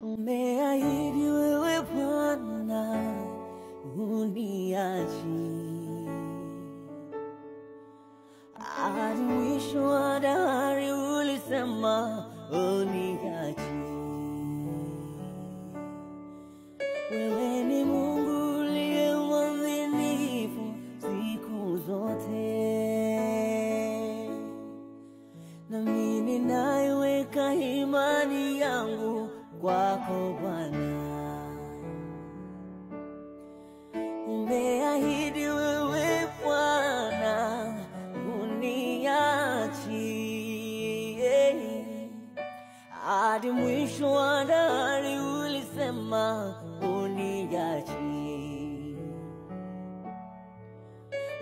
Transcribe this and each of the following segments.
Umeahidi wewe Bwana uniachi hadi mwisho wa dahari, ulisema uniachi. Wewe ni Mungu uliye mwaminifu siku zote, nami ninaiweka imani yangu kwako Bwana. Umeahidi wewe Bwana uniachi hadi mwisho wa dahari, ulisema uniachi.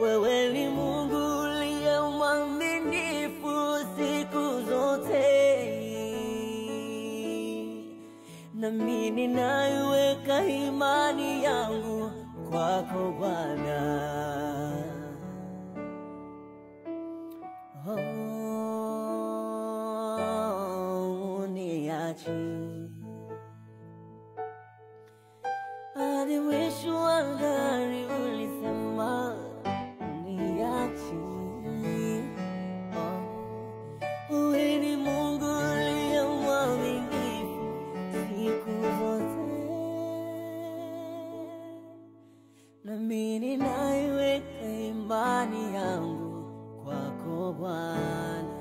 Wewe ni Mungu uliye mwaminifu siku zote, nami ninaiweka imani yangu kwako Bwana. Uniachi hadi mwisho wa dahari, ulisema uniachi. Wewe ni Mungu uliye mwaminifu siku zote, nami ninaiweka imani yangu kwako Bwana.